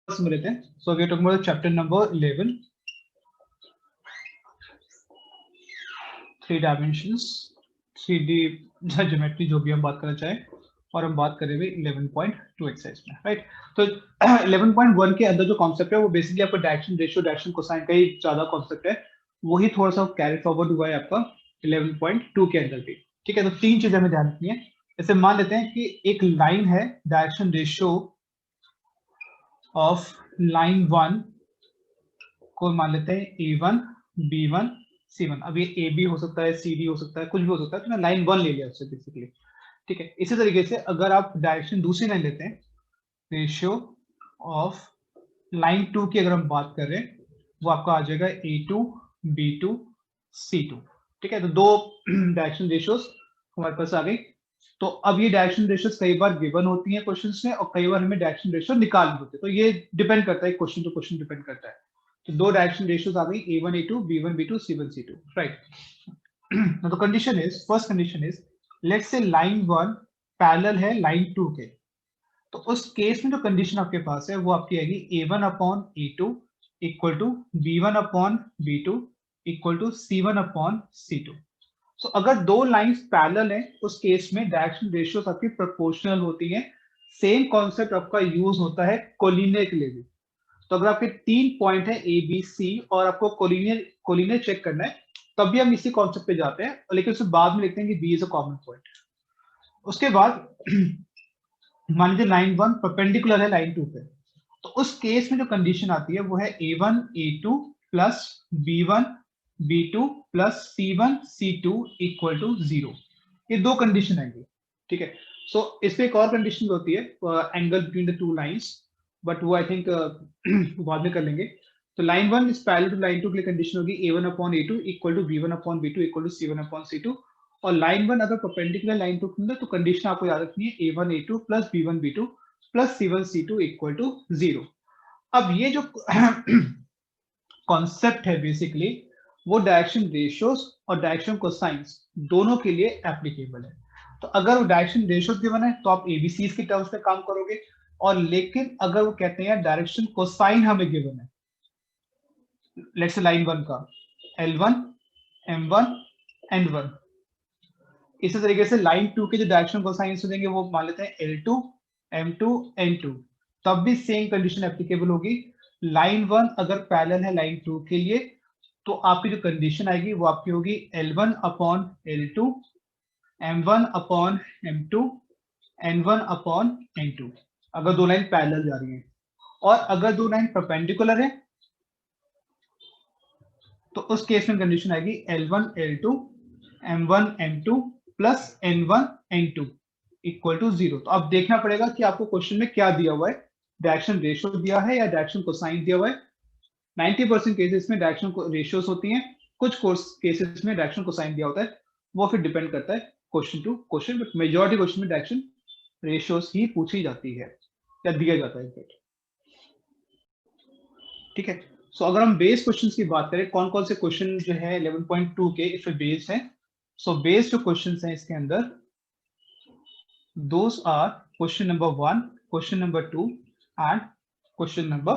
में लेते हैं. So we are talking about chapter number 11, 3 dimensions, 3D geometry जो भी हम बात करना चाहें, और हम बात करेंगे 11.2 एक्सरसाइज में, राइट. तो 11.1 के अंदर जो कॉन्सेप्ट है वो बेसिकली आपका डायरेक्शन रेशियो, डायरेक्शन कोसाइन का ही ज्यादा कॉन्सेप्ट है. वही थोड़ा सा कैरी फॉरवर्ड हुआ है आपका 11.2 के अंदर भी. ठीक है, तो 3 चीजें हमें ध्यान रखनी है. जैसे मान लेते हैं कि एक लाइन है, डायरेक्शन रेशियो ऑफ लाइन 1 को मान लेते हैं A1, B1, C1. अब ये AB हो सकता है, CD हो सकता है, कुछ भी हो सकता है. तो मैं लाइन 1 ले लिया उससे बेसिकली. ठीक है, इसी तरीके से अगर आप डायरेक्शन दूसरी लाइन लेते हैं, रेशियो ऑफ लाइन 2 की अगर हम बात कर रहे हैं, वो आपका आ जाएगा A2, B2, C2. ठीक है, तो दो डायरेक्शन रेशियोज हमारे पास आ गई. तो अब ये डायरेक्शन रेशियोज कई बार गिवन होती हैं क्वेश्चंस में, और कई बार हमें डायरेक्शन रेशियो निकालनी होती है. तो ये डिपेंड करता है, क्वेश्चन टू क्वेश्चन डिपेंड करता है. तो दो डायरेक्शन रेशियोज आ गई, A1, A2, B1, B2, C1, C2, right. Now the condition is, first condition is, let's say line 1 parallel है लाइन 2 के. तो उस केस में जो कंडीशन आपके पास है वो आपकी आएगी A1 upon A2 equal to B1 upon B2 equal to C1 upon C2. So अगर दो लाइंस पैरेलल हैं उस केस में डायरेक्शन रेशियोस आपकी प्रोपोर्शनल होती हैं. सेम कॉन्सेप्ट आपका यूज होता है कोलिनियर के लिए भी. तो अगर आपके 3 पॉइंट है A B C और आपको कोलिनियर चेक करना है, तब भी हम इसी कॉन्सेप्ट पे जाते हैं, लेकिन उसके बाद में लिखते हैं कि B is a common point. उसके बाद मान लीजिए लाइन 1 परपेंडिकुलर है लाइन 2 पे. तो उस केस में जो कंडीशन आती है वो है A1 A2 plus B1 B2 plus C1 C2 equal to 0. ये दो कंडीशन आएंगी. ठीक है, सो इस पे एक और कंडीशन होती है angle between the two lines, but वो आई थिंक बाद में कर लेंगे. तो line 1 is parallel to line 2 के लिए कंडीशन होगी A1 upon A2 equal to B1 upon B2 equal to C1 upon C2. और लाइन 1 अगर परपेंडिकुलर लाइन 2 के अंदर, तो कंडीशन आपको याद रखनी है A1 A2 plus B1 B2 plus C1 C2 equal to 0. अब ये जो कॉन्सेप्ट है बेसिकली वो डायरेक्शन रेशियोज और डायरेक्शन कोसाइंस दोनों के लिए एप्लीकेबल है. तो अगर वो डायरेक्शन रेशियोज गिवन है तो आप एबीसी के टर्म्स में काम करोगे, और लेकिन अगर वो कहते हैं डायरेक्शन कोसाइन हमें गिवन है, लेट्स से लाइन 1 का L1, M1, N1, इसी तरीके से लाइन 2 के जो डायरेक्शन कोसाइंस हो जाएंगे वो मान लेते हैं L2, M2, N2, तब भी सेम कंडीशन एप्लीकेबल होगी. लाइन 1 अगर पैरेलल है लाइन 2 के लिए, तो आपकी जो कंडीशन आएगी वो आपकी होगी L1 upon L2, M1 upon M2, N1 upon N2, अगर दो लाइन पैरेलल जा रही है. और अगर दो लाइन परपेंडिकुलर है तो उस केस में कंडीशन आएगी L1 L2, M1 M2 plus N1 N2 equal to 0. तो अब देखना पड़ेगा कि आपको क्वेश्चन में क्या दिया हुआ है, डायरेक्शन रेशियो दिया है या डायरेक्शन कोसाइन दिया हुआ है. 90% केसेस में डायरेक्शन रेशियोस होती हैं, कुछ केसेस में डायरेक्शन कोसाइन दिया होता है. वो फिर डिपेंड करता है question to question, but majority question में डायरेक्शन रेशियोस ही पूछी जाती है या दिया जाता है. ठीक है, सो अगर हम बेस क्वेश्चंस की बात करें, कौन कौन से क्वेश्चन जो है 11.2 के इस पे बेस्ड हैं. सो बेस जो क्वेश्चंस हैं इसके अंदर, those are question number 1, question number 2 and question number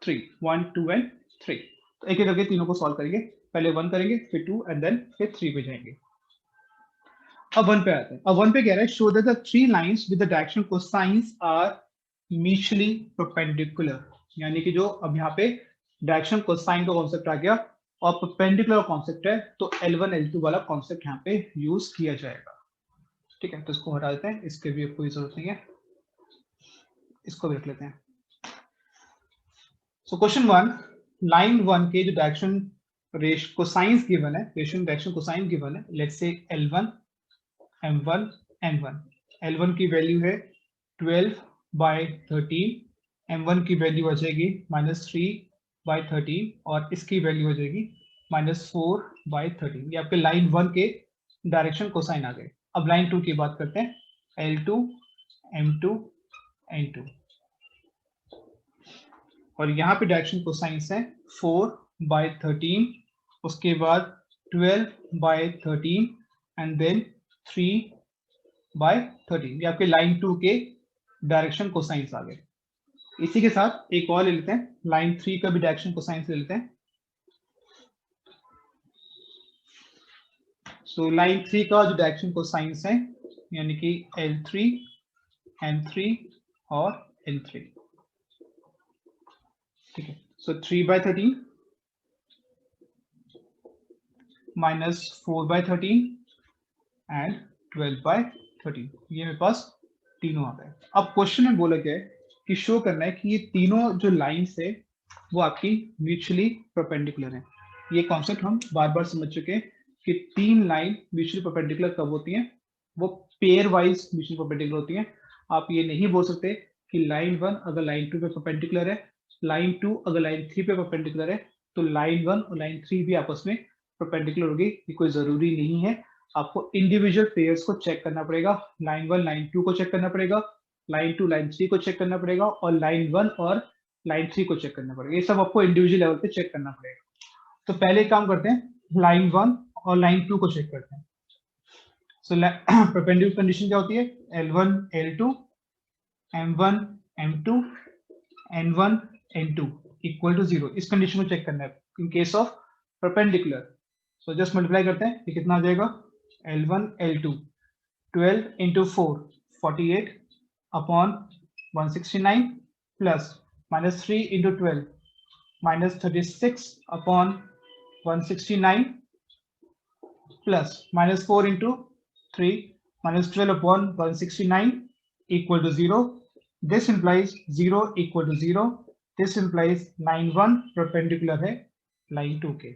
3. 1, 2 and 3. तो एक एक करके तीनों को सॉल्व करेंगे. पहले 1 करेंगे, फिर 2 एंड देन फिर 3 पे जाएंगे. अब 1 पे आते हैं. अब 1 पे कह रहा है show that the three lines with the direction cosines are mutually perpendicular. यानी कि जो अब यहाँ पे डायरेक्शन कोसाइन का कॉन्सेप्ट आ गया और परपेंडिकुलर कॉन्सेप्ट है, तो L1 L2 वाला कॉन्सेप्ट यहाँ पे यूज किया जाएगा. ठीक है, तो इसको हटा देते हैं, इसके भी कोई जरूरत नहीं है, इसको भी रख लेते हैं. सो क्वेश्चन 1, लाइन 1 के जो डायरेक्शन कोसाइंस गिवन है, डायरेक्शन कोसाइन गिवन है, let's say L1, M1, N1. L1 की वैल्यू है 12/13, M1 की वैल्यू आ जाएगी -3/13 और इसकी वैल्यू हो जाएगी -4/13. ये आपके लाइन 1 के डायरेक्शन कोसाइन आ गए. अब लाइन 2 की बात करते हैं, L2, M2, N2, और यहाँ पे डायरेक्शन कोसाइंस है 4/13, उसके बाद 12/13 एंड देन 3/13. ये आपके लाइन 2 के डायरेक्शन कोसाइंस आ गए. इसी के साथ एक और ले लेते हैं, लाइन 3 का भी डायरेक्शन कोसाइन ले लेते हैं। सो लाइन 3 का जो डायरेक्शन कोसाइन है यानी कि L3, N3 और N3, ठीक है। सो 3/13 माइनस 4/13 एंड 12/13, ये मेरे पास तीनों आ गए। अब क्वेश्चन में बोला गया है कि शो करना है कि ये तीनों जो लाइंस है वो आपकी म्यूचुअली परपेंडिकुलर है। ये कॉन्सेप्ट हम बार बार समझ चुके हैं कि तीन लाइन म्यूचुअली परपेंडिकुलर कब होती हैं, वो पेयर वाइज म्यूचुअली परपेंडिकुलर होती हैं। आप ये नहीं बोल सकते कि लाइन 1 अगर लाइन 2 पे परपेंडिकुलर है, लाइन 2 अगर लाइन 3 पे परपेंडिकुलर है, तो लाइन 1 और लाइन 3 भी आपस में परपेंडिकुलर होगी। ये कोई जरूरी नहीं है, आपको इंडिविजुअल पेयर्स को चेक करना पड़ेगा। लाइन 1 लाइन 2 को चेक करना पड़ेगा, लाइन 2 लाइन 3 को चेक करना पड़ेगा, और लाइन 1 और लाइन 3 को चेक करना पड़ेगा। ये सब आपको इंडिविजुअल लेवल पे चेक करना पड़ेगा। तो पहले काम करते हैं, लाइन 1 और लाइन 2 को चेक करते हैं। सो परपेंडिकुलर कंडीशन क्या होती है, L1 L2 M1 M2 N1 N2 equal to 0। इस कंडीशन को चेक करना है in case of perpendicular. So just multiply करते हैं, ये कितना आ जाएगा, L1 L2 12 into 4 48 upon 169 plus minus 3 into 12 minus 36 upon 169 plus minus 4 into 3 minus 12 upon 169 equal to 0. This implies 0 equal to 0. This implies line 1 perpendicular है line 2 के,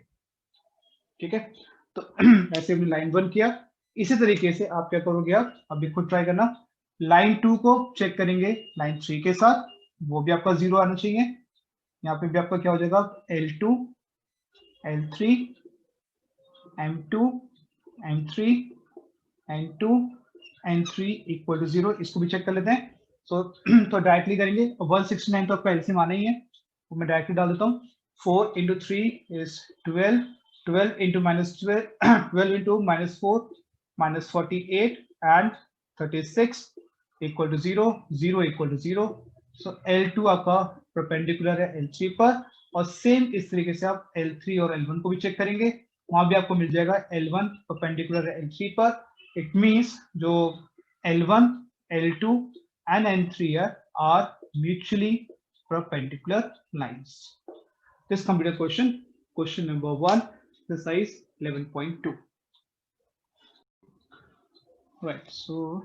ठीक है। तो ऐसे हमने line 1 किया। इसी तरीके से आप क्या करोगे, आप अभी खुद ट्राई करना, लाइन 2 को चेक करेंगे लाइन 3 के साथ, वो भी आपका 0 आना चाहिए। यहाँ पे भी आपका क्या हो जाएगा, L2 L3 M2 M3 N2 N3 equal to 0। इसको भी चेक कर लेते हैं। तो डायरेक्टली करेंगे, 169 तो आपका एलसीएम आना ही है, तो मैं डायरेक्टली डाल देता हूँ। 4 into 3 is 12, 12 into minus 12 12 into minus 4 minus 48 and 36 equal to 0, 0 equal to 0। So L2 आपका परपेंडिकुलर है L3 पर, और सेम इस तरीके से आप L3 और L1 को भी चेक करेंगे, वहां भी आपको मिल जाएगा L1 परपेंडिकुलर है L3 पर। इट मींस जो L1 L2 and N3 are mutually perpendicular lines. This completed question number 1, exercise 11.2. Right, so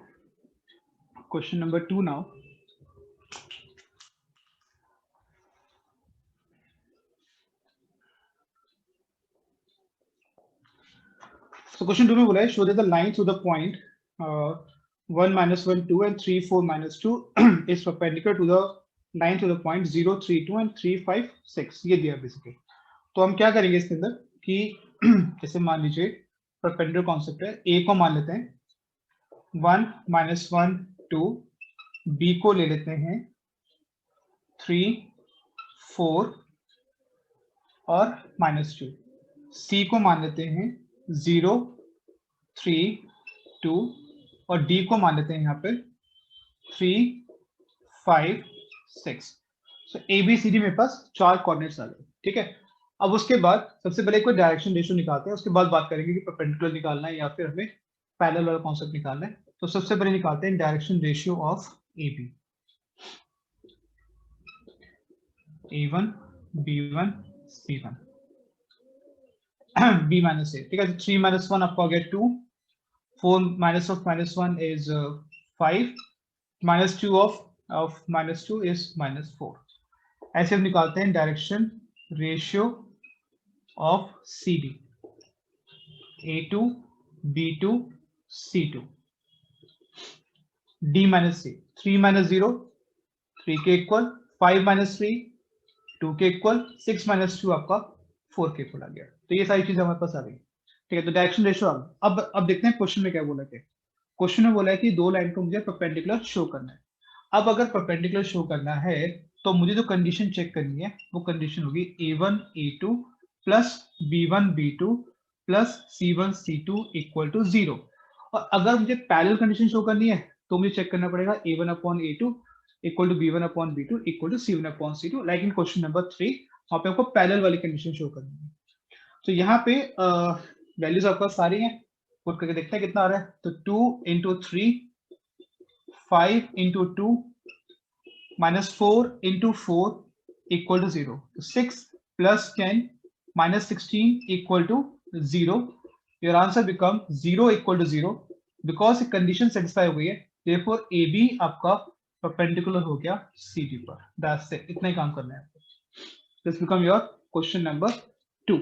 question number 2 now. So question 2 में बोला है, show that the line through the point 1 minus 1 2 and 3 4 minus 2 is perpendicular to the line through the point 0 3 2 and 3 5 6। ये दिया basically. तो हम क्या करेंगे इसके अंदर कि जैसे मान लीजिए परपेंडिकुलर कॉन्सेप्ट है, ए को मान लेते हैं 1 minus 1 2, बी को ले लेते हैं 3 4 और -2, सी को मान लेते हैं 0 3 2 और डी को मान लेते हैं यहाँ पे 3 5 6। सो ए बी सी डी मेरे पास 4 कोऑर्डिनेट्स आ गए, ठीक है। अब उसके बाद सबसे पहले कोई डायरेक्शन रेशियो निकालते हैं, उसके बाद बात करेंगे कि परपेंडिकुलर निकालना है या फिर हमें पैरेलल वाला कॉन्सेप्ट निकालना है। तो सबसे पहले निकालते हैं direction ratio of A B, A1 B1 C1 B minus A, ठीक है। 3 minus 1 आपको आ गया 2, 4 minus of -1 is 5, -2 of -2 is -4। ऐसे हम निकालते हैं direction ratio of C D, A2 B2 C2 D minus C, 3 minus 0 3 के इक्वल, 5 minus 3 2 के इक्वल, 6 minus 2 आपका 4 के इक्वल आ गया। तो ये सारी चीजें हमारे पास आ गई, ठीक है। तो डायरेक्शन रेशियो आ गया। अब देखते हैं क्वेश्चन में क्या बोला है। क्वेश्चन में बोला है कि दो लाइन को मुझे परपेंडिकुलर शो करना है। अब अगर परपेंडिकुलर शो करना है तो मुझे जो कंडीशन चेक करनी है वो कंडीशन होगी A1 A2 plus B1 B2 plus C1 C2 equal to 0। और अगर मुझे पैरेलल कंडीशन शो करनी है तो मुझे चेक करना पड़ेगा A1 upon A2 equal to b1 upon b2 equal to c1 upon c2, like in question number 3 वहां पे आपको पैरेलल वाली कंडीशन शो करनी है। तो यहाँ पे वैल्यूज आपका सारी हैं, पुट करके देखते हैं कितना आ रहा है। तो 2 into 3, 5 into 2 minus 4 into 4 equal to 0, 6 plus 10 minus 16 equal to 0। Your answer become 0 equal to 0 because condition satisfy हो गई है, देयरफॉर ए बी आपका परपेंडिकुलर हो गया सी डी पर। दैट्स इट, इतना ही काम करना है। This become your question number 2।